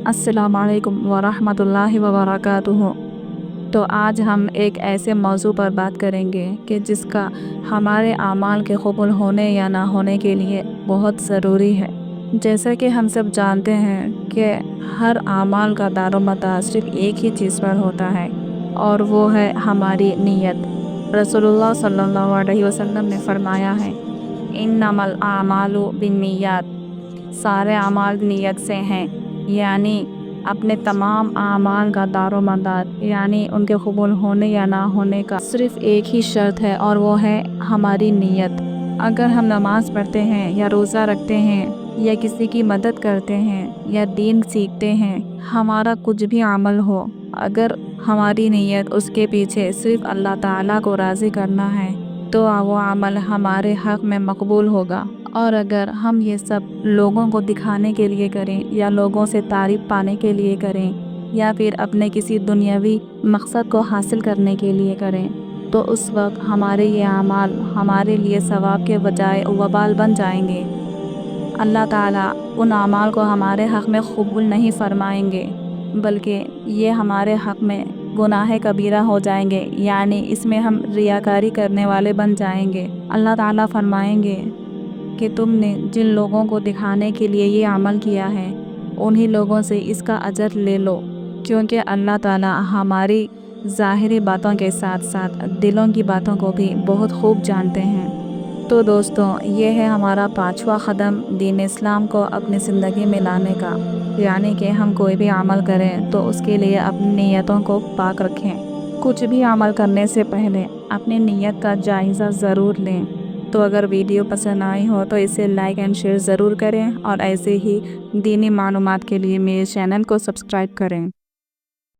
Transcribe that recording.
अस्सलाम वालेकुम वरहमतुल्लाहि वबरकातुहू। तो आज हम एक ऐसे मौजू पर बात करेंगे कि जिसका हमारे आमाल के कबूल होने या ना होने के लिए बहुत ज़रूरी है। जैसा कि हम सब जानते हैं कि हर आमाल का दारोमदार सिर्फ एक ही चीज़ पर होता है और वो है हमारी नीयत। रसूलुल्लाह सल्लल्लाहु अलैहि वसल्लम ने फरमाया है, इन्नमल आमालु बिन्नियात, सारे आमाल नीयत से हैं। यानी अपने तमाम आमाल का दारोमदार यानी उनके कबूल होने या ना होने का सिर्फ एक ही शर्त है और वो है हमारी नीयत। अगर हम नमाज़ पढ़ते हैं या रोज़ा रखते हैं या किसी की मदद करते हैं या दीन सीखते हैं, हमारा कुछ भी अमल हो, अगर हमारी नीयत उसके पीछे सिर्फ अल्लाह ताला को राज़ी करना है तो वो अमल हमारे हक़ में मकबूल होगा। और अगर हम ये सब लोगों को दिखाने के लिए करें या लोगों से तारीफ़ पाने के लिए करें या फिर अपने किसी दुनियावी मकसद को हासिल करने के लिए करें तो उस वक्त हमारे ये आमाल हमारे लिए सवाब के बजाय वबाल बन जाएंगे। अल्लाह ताला उन आमाल को हमारे हक़ में कबूल नहीं फरमाएंगे बल्कि ये हमारे हक़ में गुनाह कबीरा हो जाएंगे, यानी इसमें हम रियाकारी करने वाले बन जाएंगे। अल्लाह ताला फरमाएंगे कि तुमने जिन लोगों को दिखाने के लिए ये अमल किया है उन्हीं लोगों से इसका अजर ले लो, क्योंकि अल्लाह ताला हमारी ज़ाहिरी बातों के साथ साथ दिलों की बातों को भी बहुत खूब जानते हैं। तो दोस्तों, ये है हमारा 5वां क़दम दीन इस्लाम को अपनी ज़िंदगी में लाने का, यानी कि हम कोई भी अमल करें तो उसके लिए अपनी नीयतों को पाक रखें। कुछ भी अमल करने से पहले अपनी नीयत का जायज़ा ज़रूर लें। तो अगर वीडियो पसंद आई हो तो इसे लाइक एंड शेयर ज़रूर करें और ऐसे ही दीनी मालूमात के लिए मेरे चैनल को सब्सक्राइब करें।